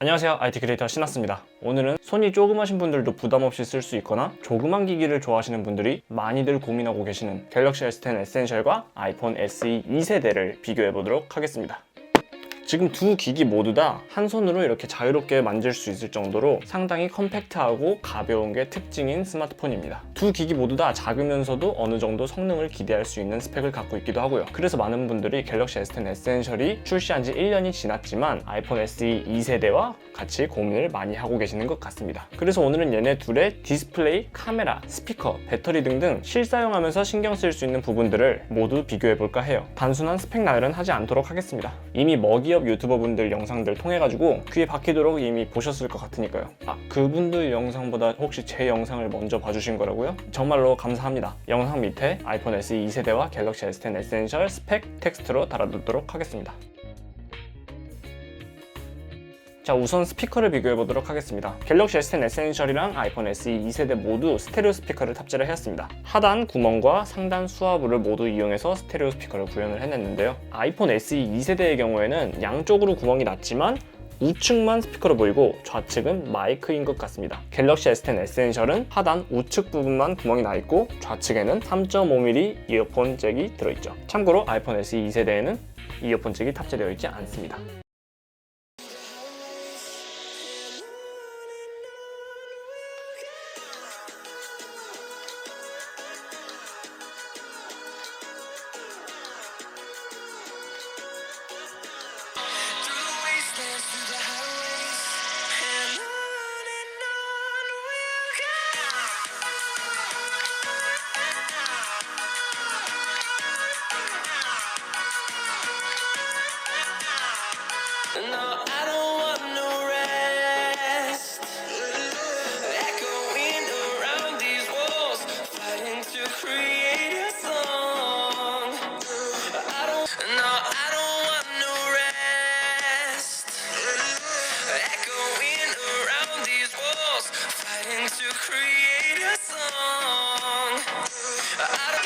안녕하세요, IT 크리에이터 신았습니다. 오늘은 손이 조그마신 분들도 부담없이 쓸 수 있거나 조그만 기기를 좋아하시는 분들이 많이들 고민하고 계시는 갤럭시 S10 에센셜과 아이폰 SE 2세대를 비교해 보도록 하겠습니다. 지금 두 기기 모두 다 한 손으로 이렇게 자유롭게 만질 수 있을 정도로 상당히 컴팩트하고 가벼운 게 특징인 스마트폰입니다. 두 기기 모두 다 작으면서도 어느 정도 성능을 기대할 수 있는 스펙을 갖고 있기도 하고요. 그래서 많은 분들이 갤럭시 S10 에센셜이 출시한 지 1년이 지났지만 아이폰 SE 2세대와 같이 고민을 많이 하고 계시는 것 같습니다. 그래서 오늘은 얘네 둘의 디스플레이, 카메라, 스피커, 배터리 등등 실사용하면서 신경 쓸 수 있는 부분들을 모두 비교해 볼까 해요. 단순한 스펙 나열은 하지 않도록 하겠습니다. 이미 먹이업 유튜버분들 영상들 통해가지고 귀에 박히도록 이미 보셨을 것 같으니까요. 그분들 영상보다 혹시 제 영상을 먼저 봐주신 거라고요? 정말로 감사합니다. 영상 밑에 아이폰 SE 2세대와 갤럭시 S10 에센셜 스펙 텍스트로 달아두도록 하겠습니다. 자, 우선 스피커를 비교해 보도록 하겠습니다. 갤럭시 S10 에센셜이랑 아이폰 SE 2세대 모두 스테레오 스피커를 탑재를 했습니다. 하단 구멍과 상단 수화부를 모두 이용해서 스테레오 스피커를 구현을 해냈는데요. 아이폰 SE 2세대의 경우에는 양쪽으로 구멍이 났지만 우측만 스피커로 보이고 좌측은 마이크인 것 같습니다. 갤럭시 S10 에센셜은 하단 우측 부분만 구멍이 나 있고 좌측에는 3.5mm 이어폰 잭이 들어있죠. 참고로 아이폰 SE 2세대에는 이어폰 잭이 탑재되어 있지 않습니다. No, I don't want no rest. Echoing around these walls, fighting to create a song. I don't want no rest. Echoing around these walls, fighting to create a song. I don't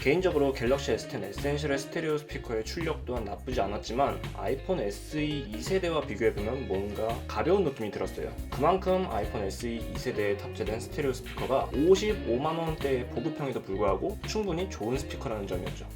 개인적으로 갤럭시 S10 에센셜의 스테레오 스피커의 출력 또한 나쁘지 않았지만 아이폰 SE 2세대와 비교해보면 뭔가 가벼운 느낌이 들었어요. 그만큼 아이폰 SE 2세대에 탑재된 스테레오 스피커가 55만원대의 보급형에도 불구하고 충분히 좋은 스피커라는 점이었죠.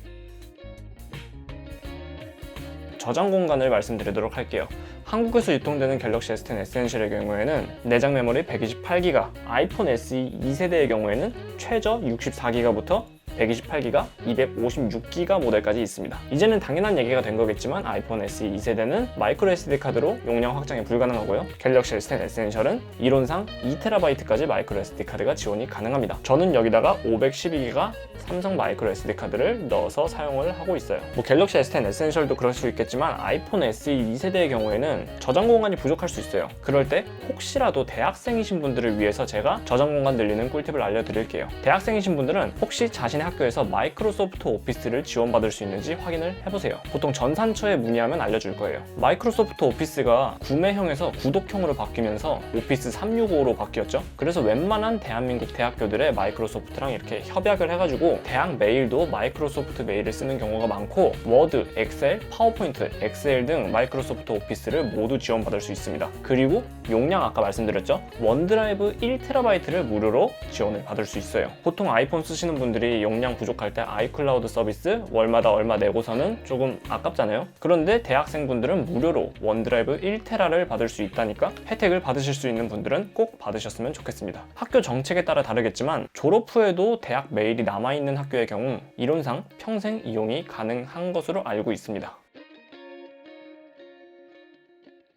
저장 공간을 말씀드리도록 할게요. 한국에서 유통되는 갤럭시 S10 에센셜의 경우에는 내장 메모리 128GB, 아이폰 SE 2세대의 경우에는 최저 64GB부터 128GB, 256GB 모델까지 있습니다. 이제는 당연한 얘기가 된 거겠지만 아이폰 SE 2세대는 마이크로 SD 카드로 용량 확장이 불가능하고요. 갤럭시 S10 에센셜은 이론상 2TB까지 마이크로 SD 카드가 지원이 가능합니다. 저는 여기다가 512GB 삼성 마이크로 SD 카드를 넣어서 사용을 하고 있어요. 갤럭시 S10 에센셜도 그럴 수 있겠지만 아이폰 SE 2세대의 경우에는 저장 공간이 부족할 수 있어요. 그럴 때 혹시라도 대학생이신 분들을 위해서 제가 저장 공간 늘리는 꿀팁을 알려드릴게요. 대학생이신 분들은 혹시 자신의 학교에서 마이크로소프트 오피스를 지원받을 수 있는지 확인을 해보세요. 보통 전산처에 문의하면 알려줄 거예요. 마이크로소프트 오피스가 구매형에서 구독형으로 바뀌면서 오피스 365로 바뀌었죠. 그래서 웬만한 대한민국 대학교들의 마이크로소프트랑 이렇게 협약을 해가지고 대학 메일도 마이크로소프트 메일을 쓰는 경우가 많고 워드, 엑셀, 파워포인트, 엑셀 등 마이크로소프트 오피스를 모두 지원받을 수 있습니다. 그리고 용량 아까 말씀드렸죠. 원드라이브 1TB를 무료로 지원을 받을 수 있어요. 보통 아이폰 쓰시는 분들이 용량 부족할 때 아이클라우드 서비스 월마다 얼마 내고서는 조금 아깝잖아요. 그런데 대학생분들은 무료로 원드라이브 1TB를 받을 수 있다니까 혜택을 받으실 수 있는 분들은 꼭 받으셨으면 좋겠습니다. 학교 정책에 따라 다르겠지만 졸업 후에도 대학 메일이 남아있는 학교의 경우 이론상 평생 이용이 가능한 것으로 알고 있습니다.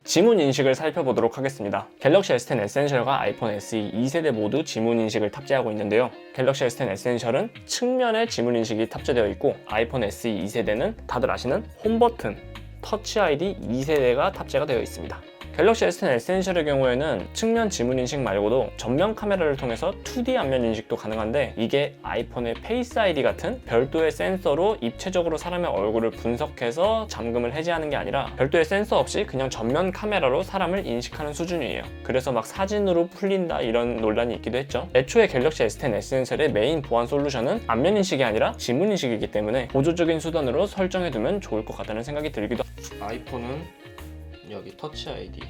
지문 인식을 살펴보도록 하겠습니다. 갤럭시 S10 에센셜과 아이폰 SE 2세대 모두 지문 인식을 탑재하고 있는데요. 갤럭시 S10 에센셜은 측면에 지문 인식이 탑재되어 있고 아이폰 SE 2세대는 다들 아시는 홈 버튼, 터치 ID 2세대가 탑재가 되어 있습니다. 갤럭시 S10 에센셜의 경우에는 측면 지문 인식 말고도 전면 카메라를 통해서 2D 안면 인식도 가능한데, 이게 아이폰의 페이스 아이디 같은 별도의 센서로 입체적으로 사람의 얼굴을 분석해서 잠금을 해제하는 게 아니라 별도의 센서 없이 그냥 전면 카메라로 사람을 인식하는 수준이에요. 그래서 막 사진으로 풀린다 이런 논란이 있기도 했죠. 애초에 갤럭시 S10 에센셜의 메인 보안 솔루션은 안면 인식이 아니라 지문 인식이기 때문에 보조적인 수단으로 설정해두면 좋을 것 같다는 생각이 들기도 합니다. 아이폰은 여기 터치 아이디,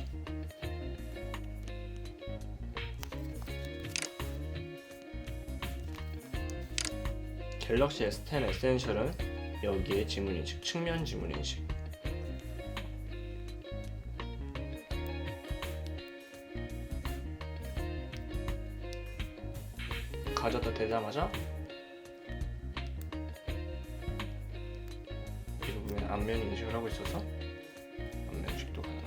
갤럭시 S10 에센셜은 여기에 지문 인식, 측면 지문 인식. 가져다 대자마자 이 부분에 안면 인식을 하고 있어서 안면 인식도 가능합니다.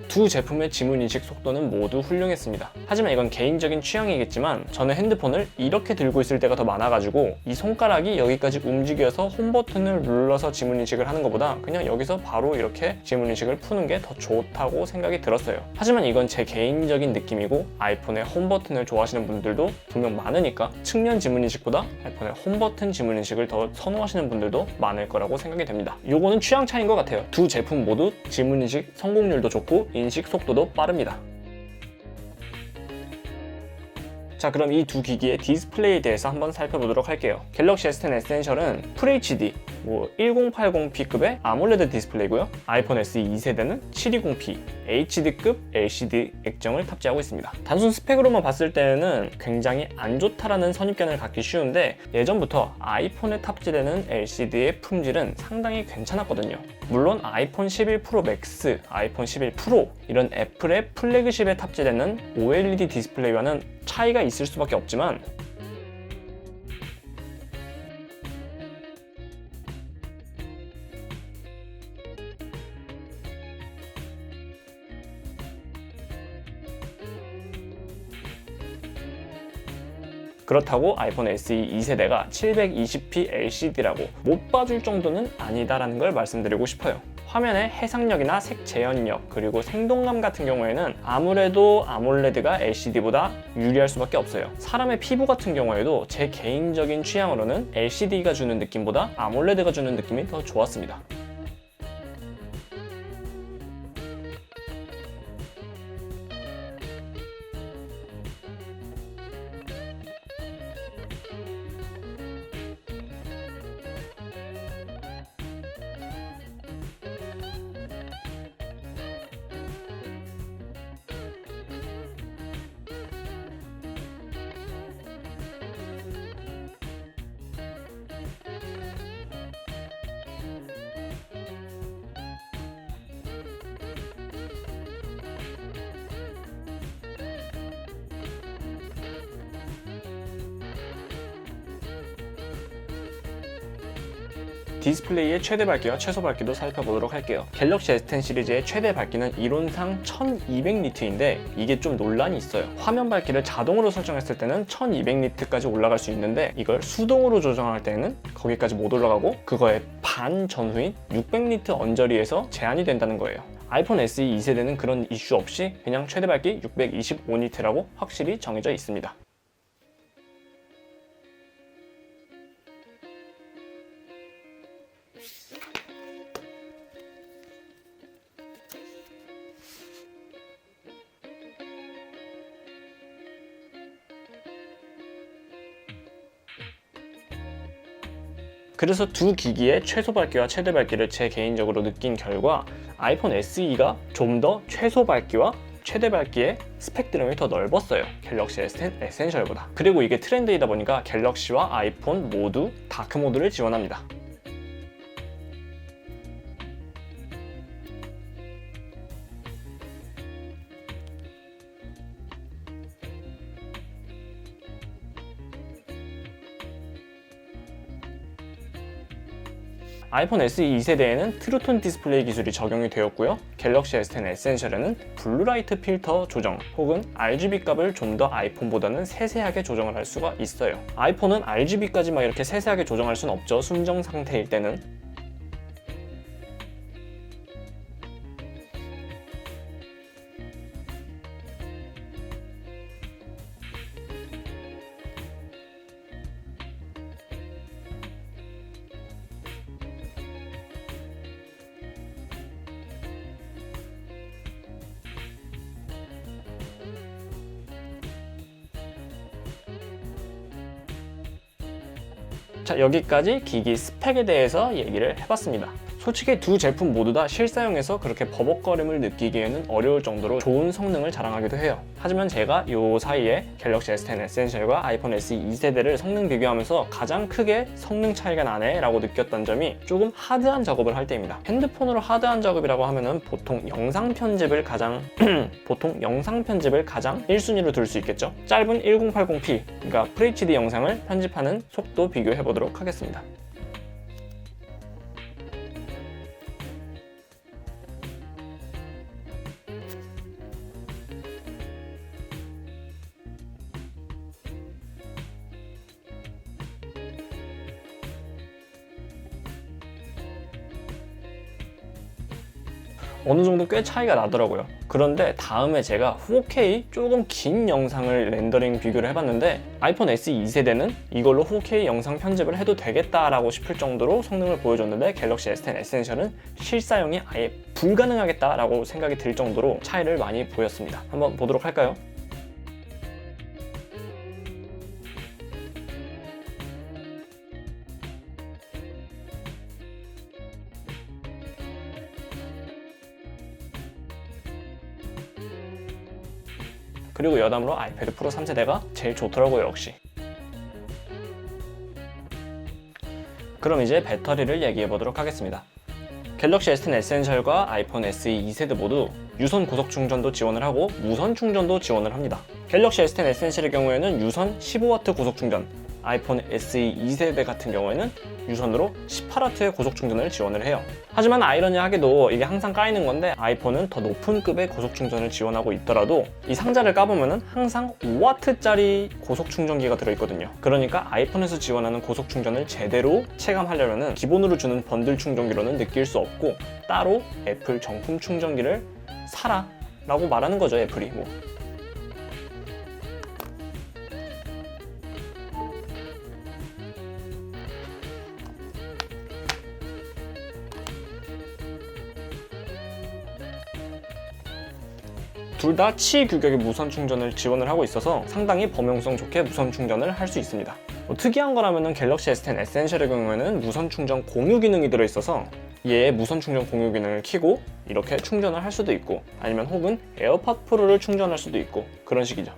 두 제품의 지문 인식 속도는 모두 훌륭했습니다. 하지만 이건 개인적인 취향이겠지만 저는 핸드폰을 이렇게 들고 있을 때가 더 많아가지고 이 손가락이 여기까지 움직여서 홈 버튼을 눌러서 지문 인식을 하는 것보다 그냥 여기서 바로 이렇게 지문 인식을 푸는 게 더 좋다고 생각이 들었어요. 하지만 이건 제 개인적인 느낌이고 아이폰의 홈 버튼을 좋아하시는 분들도 분명 많으니까 측면 지문 인식보다 아이폰의 홈 버튼 지문 인식을 더 선호하시는 분들도 많을 거라고 생각이 됩니다. 요거는 취향 차이인 것 같아요. 두 제품 모두 지문 인식 성공률도 좋고 인식 속도도 빠릅니다. 자, 그럼 이 두 기기의 디스플레이에 대해서 한번 살펴보도록 할게요. 갤럭시 S10 에센셜은 FHD 1080p급의 아몰레드 디스플레이고요. 아이폰 SE 2세대는 720p HD급 LCD 액정을 탑재하고 있습니다. 단순 스펙으로만 봤을 때는 굉장히 안 좋다라는 선입견을 갖기 쉬운데, 예전부터 아이폰에 탑재되는 LCD의 품질은 상당히 괜찮았거든요. 물론 아이폰 11 프로 맥스, 아이폰 11 프로 이런 애플의 플래그십에 탑재되는 OLED 디스플레이와는 차이가 있을 수밖에 없지만, 그렇다고 아이폰 SE 2세대가 720p LCD라고 못 봐줄 정도는 아니다라는 걸 말씀드리고 싶어요. 화면의 해상력이나 색 재현력, 그리고 생동감 같은 경우에는 아무래도 아몰레드가 LCD보다 유리할 수밖에 없어요. 사람의 피부 같은 경우에도 제 개인적인 취향으로는 LCD가 주는 느낌보다 아몰레드가 주는 느낌이 더 좋았습니다. 디스플레이의 최대 밝기와 최소 밝기도 살펴보도록 할게요. 갤럭시 S10 시리즈의 최대 밝기는 이론상 1200니트인데 이게 좀 논란이 있어요. 화면 밝기를 자동으로 설정했을 때는 1200니트까지 올라갈 수 있는데 이걸 수동으로 조정할 때는 거기까지 못 올라가고 그거의 반 전후인 600니트 언저리에서 제한이 된다는 거예요. 아이폰 SE 2세대는 그런 이슈 없이 그냥 최대 밝기 625니트라고 확실히 정해져 있습니다. 그래서 두 기기의 최소 밝기와 최대 밝기를 제 개인적으로 느낀 결과 아이폰 SE가 좀 더 최소 밝기와 최대 밝기의 스펙트럼이 더 넓었어요. 갤럭시 S10 에센셜보다. 그리고 이게 트렌드이다 보니까 갤럭시와 아이폰 모두 다크 모드를 지원합니다. 아이폰 SE 2세대에는 트루톤 디스플레이 기술이 적용이 되었고요. 갤럭시 S10 에센셜에는 블루라이트 필터 조정 혹은 RGB 값을 좀 더 아이폰보다는 세세하게 조정을 할 수가 있어요. 아이폰은 RGB까지 막 이렇게 세세하게 조정할 수는 없죠. 순정 상태일 때는. 자, 여기까지 기기 스펙에 대해서 얘기를 해봤습니다. 솔직히 두 제품 모두 다 실사용에서 그렇게 버벅거림을 느끼기에는 어려울 정도로 좋은 성능을 자랑하기도 해요. 하지만 제가 요 사이에 갤럭시 S10 에센셜과 아이폰 SE 2세대를 성능 비교하면서 가장 크게 성능 차이가 나네 라고 느꼈던 점이 조금 하드한 작업을 할 때입니다. 핸드폰으로 하드한 작업이라고 하면은 보통 영상 편집을 가장 1순위로 둘 수 있겠죠. 짧은 1080p, 그러니까 FHD 영상을 편집하는 속도 비교해 보도록 하겠습니다. 어느 정도 꽤 차이가 나더라고요. 그런데 다음에 제가 4K 조금 긴 영상을 렌더링 비교를 해봤는데 아이폰 SE 2세대는 이걸로 4K 영상 편집을 해도 되겠다라고 싶을 정도로 성능을 보여줬는데 갤럭시 S10 에센셜은 실사용이 아예 불가능하겠다라고 생각이 들 정도로 차이를 많이 보였습니다. 한번 보도록 할까요? 그리고 여담으로 아이패드 프로 3세대가 제일 좋더라고요, 역시. 그럼 이제 배터리를 얘기해 보도록 하겠습니다. 갤럭시 S10 에센셜과 아이폰 SE 2세대 모두 유선 고속 충전도 지원을 하고 무선 충전도 지원을 합니다. 갤럭시 S10 에센셜의 경우에는 유선 15W 고속 충전, 아이폰 SE 2세대 같은 경우에는 유선으로 18W의 고속 충전을 지원을 해요. 하지만 아이러니하게도 이게 항상 까이는 건데 아이폰은 더 높은 급의 고속 충전을 지원하고 있더라도 이 상자를 까보면은 항상 5W짜리 고속 충전기가 들어있거든요. 그러니까 아이폰에서 지원하는 고속 충전을 제대로 체감하려면은 기본으로 주는 번들 충전기로는 느낄 수 없고 따로 애플 정품 충전기를 사라 라고 말하는 거죠, 애플이. 둘 다 치규격의 무선 충전을 지원을 하고 있어서 상당히 범용성 좋게 무선 충전을 할 수 있습니다. 특이한 거라면 갤럭시 S10 에센셜의 경우에는 무선 충전 공유 기능이 들어있어서 얘의 무선 충전 공유 기능을 켜고 이렇게 충전을 할 수도 있고 아니면 혹은 에어팟 프로를 충전할 수도 있고 그런 식이죠.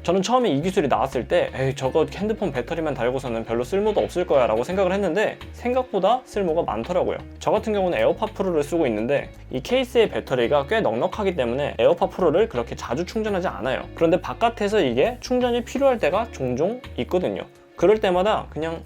저는 처음에 이 기술이 나왔을 때 에이 저거 핸드폰 배터리만 달고서는 별로 쓸모도 없을 거야 라고 생각을 했는데 생각보다 쓸모가 많더라고요. 저 같은 경우는 에어팟 프로를 쓰고 있는데 이 케이스의 배터리가 꽤 넉넉하기 때문에 에어팟 프로를 그렇게 자주 충전하지 않아요. 그런데 바깥에서 이게 충전이 필요할 때가 종종 있거든요. 그럴 때마다 그냥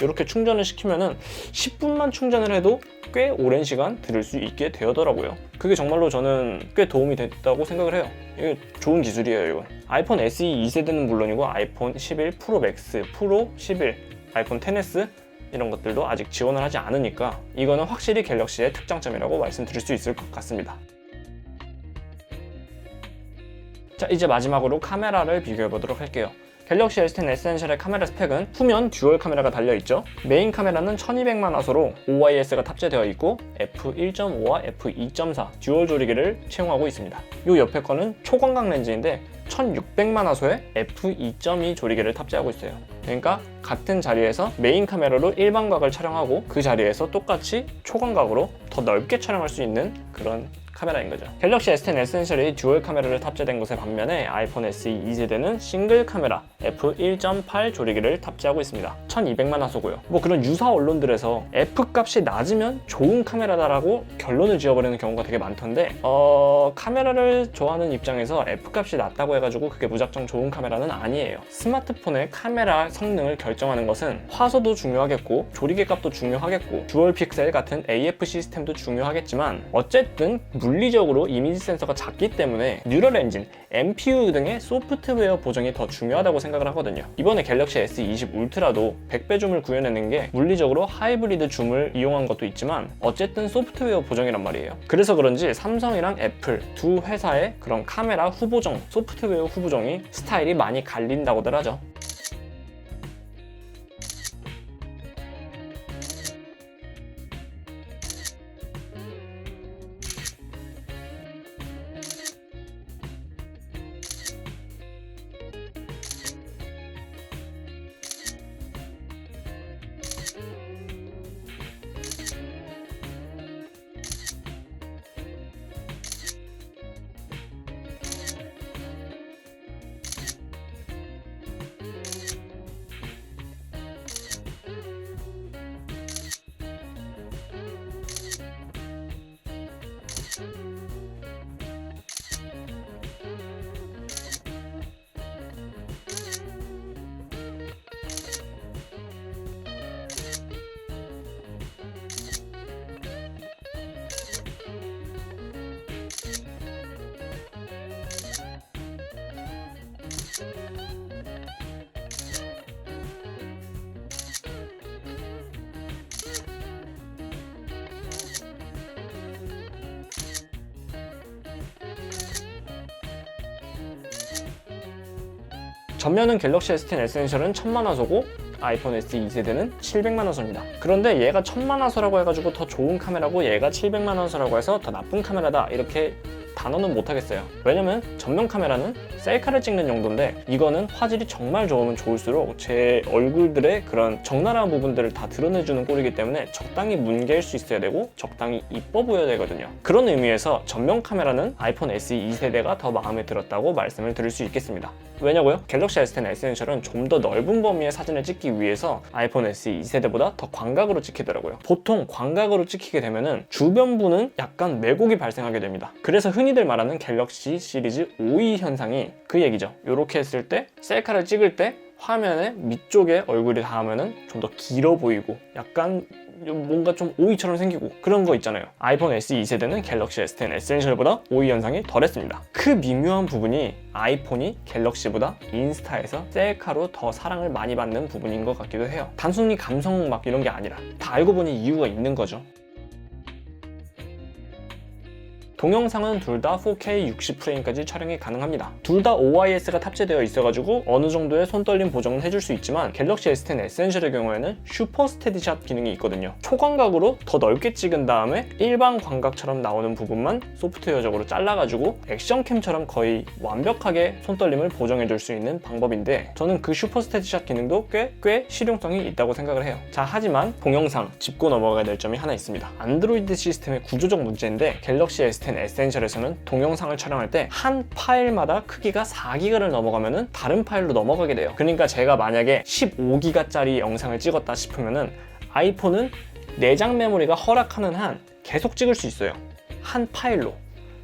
이렇게 충전을 시키면은 10분만 충전을 해도 꽤 오랜 시간 들을 수 있게 되더라고요. 그게 정말로 저는 꽤 도움이 됐다고 생각을 해요. 이게 좋은 기술이에요, 이건. 아이폰 SE 2세대는 물론이고 아이폰 11 프로 맥스, 프로 11, 아이폰 XS 이런 것들도 아직 지원을 하지 않으니까 이거는 확실히 갤럭시의 특장점이라고 말씀드릴 수 있을 것 같습니다. 자, 이제 마지막으로 카메라를 비교해 보도록 할게요. 갤럭시 S10 에센셜의 카메라 스펙은 후면 듀얼 카메라가 달려있죠. 메인 카메라는 1200만화소로 OIS가 탑재되어 있고 f1.5와 f2.4 듀얼 조리개를 채용하고 있습니다. 이 옆에 거는 초광각 렌즈인데 1600만화소에 f2.2 조리개를 탑재하고 있어요. 그러니까 같은 자리에서 메인 카메라로 일반각을 촬영하고 그 자리에서 똑같이 초광각으로 더 넓게 촬영할 수 있는 그런 카메라인 거죠. 갤럭시 S10 에센셜이 듀얼 카메라를 탑재된 것에 반면에 아이폰 SE 2세대는 싱글 카메라 f1.8 조리개를 탑재하고 있습니다. 1200만화소고요. 그런 유사 언론들에서 F값이 낮으면 좋은 카메라다라고 결론을 지어버리는 경우가 되게 많던데 카메라를 좋아하는 입장에서 F값이 낮다고 해가지고 그게 무작정 좋은 카메라는 아니에요. 스마트폰의 카메라 성능을 결정하는 것은 화소도 중요하겠고 조리개 값도 중요하겠고 듀얼 픽셀 같은 AF 시스템도 중요하겠지만 어쨌든 물리적으로 이미지 센서가 작기 때문에 뉴럴 엔진, NPU 등의 소프트웨어 보정이 더 중요하다고 생각합니다. 생각을 하거든요. 이번에 갤럭시 S20 울트라도 100배 줌을 구현해낸 게 물리적으로 하이브리드 줌을 이용한 것도 있지만 어쨌든 소프트웨어 보정이란 말이에요. 그래서 그런지 삼성이랑 애플 두 회사의 그런 카메라 후보정, 소프트웨어 후보정이 스타일이 많이 갈린다고들 하죠. 전면은 갤럭시 S10 에센셜은 1000만화소고 아이폰 SE 2세대는 700만화소입니다. 그런데 얘가 1000만화소라고 해가지고 더 좋은 카메라고 얘가 700만화소라고 해서 더 나쁜 카메라다 이렇게 단어는 못하겠어요. 왜냐면 전면 카메라는 셀카를 찍는 용도인데 이거는 화질이 정말 좋으면 좋을수록 제 얼굴들의 그런 적나라한 부분들을 다 드러내주는 꼴이기 때문에 적당히 뭉개일 수 있어야 되고 적당히 이뻐 보여야 되거든요. 그런 의미에서 전면 카메라는 아이폰 SE 2세대가 더 마음에 들었다고 말씀을 드릴 수 있겠습니다. 왜냐고요? 갤럭시 S10 에센셜은 좀 더 넓은 범위의 사진을 찍기 위해서 아이폰 SE 2세대보다 더 광각으로 찍히더라고요. 보통 광각으로 찍히게 되면은 주변부는 약간 왜곡이 발생하게 됩니다. 그래서 흔히들 말하는 갤럭시 시리즈 OE 현상이 그 얘기죠. 이렇게 했을 때 셀카를 찍을 때 화면의 밑쪽에 얼굴이 닿으면은 좀 더 길어 보이고 약간 뭔가 좀 오이처럼 생기고 그런 거 있잖아요. 아이폰 SE 2세대는 갤럭시 S10 에센셜보다 오이 현상이 덜했습니다. 그 미묘한 부분이 아이폰이 갤럭시보다 인스타에서 셀카로 더 사랑을 많이 받는 부분인 것 같기도 해요. 단순히 감성 막 이런 게 아니라 다 알고 보니 이유가 있는 거죠. 동영상은 둘 다 4K 60프레임까지 촬영이 가능합니다. 둘 다 OIS가 탑재되어 있어가지고 어느 정도의 손떨림 보정은 해줄 수 있지만 갤럭시 S10 에센셜의 경우에는 슈퍼 스테디샷 기능이 있거든요. 초광각으로 더 넓게 찍은 다음에 일반 광각처럼 나오는 부분만 소프트웨어적으로 잘라가지고 액션캠처럼 거의 완벽하게 손떨림을 보정해줄 수 있는 방법인데 저는 그 슈퍼 스테디샷 기능도 꽤 실용성이 있다고 생각을 해요. 자, 하지만 동영상 짚고 넘어가야 될 점이 하나 있습니다. 안드로이드 시스템의 구조적 문제인데 갤럭시 S10 에센셜에서는 동영상을 촬영할 때 한 파일마다 크기가 4기가를 넘어가면은 다른 파일로 넘어가게 돼요. 그러니까 제가 만약에 15기가짜리 영상을 찍었다 싶으면은 아이폰은 내장 메모리가 허락하는 한 계속 찍을 수 있어요. 한 파일로.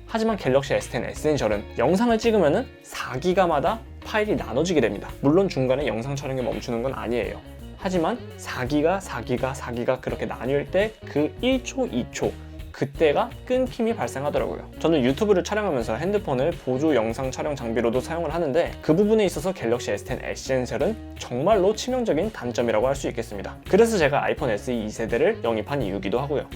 하지만 갤럭시 S10 에센셜은 영상을 찍으면은 4기가마다 파일이 나눠지게 됩니다. 물론 중간에 영상 촬영이 멈추는 건 아니에요. 하지만 4기가 그렇게 나뉠 때 그 1초, 2초 그때가 끊김이 발생하더라고요. 저는 유튜브를 촬영하면서 핸드폰을 보조 영상 촬영 장비로도 사용을 하는데 그 부분에 있어서 갤럭시 S10 에센셜은 정말로 치명적인 단점이라고 할 수 있겠습니다. 그래서 제가 아이폰 SE 2세대를 영입한 이유기도 하고요.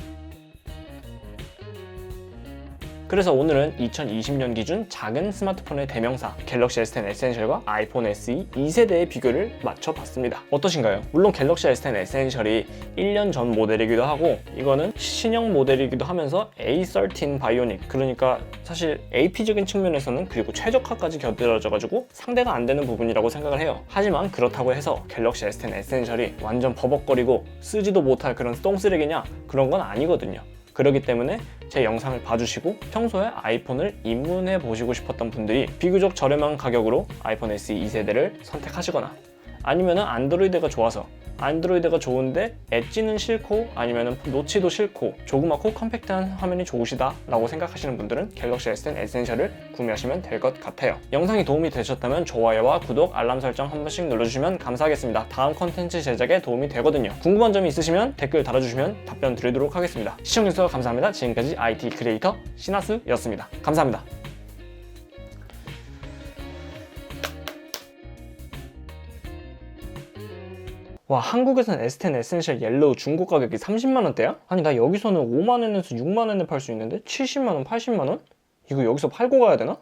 그래서 오늘은 2020년 기준 작은 스마트폰의 대명사 갤럭시 S10 에센셜과 아이폰 SE 2세대의 비교를 맞춰봤습니다. 어떠신가요? 물론 갤럭시 S10 에센셜이 1년 전 모델이기도 하고 이거는 신형 모델이기도 하면서 A13 바이오닉, 그러니까 사실 AP적인 측면에서는 그리고 최적화까지 곁들여져가지고 상대가 안 되는 부분이라고 생각을 해요. 하지만 그렇다고 해서 갤럭시 S10 에센셜이 완전 버벅거리고 쓰지도 못할 그런 똥쓰레기냐? 그런 건 아니거든요. 그렇기 때문에 제 영상을 봐주시고 평소에 아이폰을 입문해 보시고 싶었던 분들이 비교적 저렴한 가격으로 아이폰 SE 2세대를 선택하시거나 아니면은 안드로이드가 좋아서 안드로이드가 좋은데 엣지는 싫고 아니면은 노치도 싫고 조그맣고 컴팩트한 화면이 좋으시다 라고 생각하시는 분들은 갤럭시 S10 에센셜을 구매하시면 될 것 같아요. 영상이 도움이 되셨다면 좋아요와 구독, 알람 설정 한 번씩 눌러주시면 감사하겠습니다. 다음 컨텐츠 제작에 도움이 되거든요. 궁금한 점이 있으시면 댓글 달아주시면 답변 드리도록 하겠습니다. 시청해주셔서 감사합니다. 지금까지 IT 크리에이터 시나스였습니다. 감사합니다. 와, 한국에선 S10 에센셜 옐로우 중고 가격이 30만원대야? 아니 나 여기서는 5만원에서 6만원에 팔 수 있는데 70만원, 80만원? 이거 여기서 팔고 가야 되나?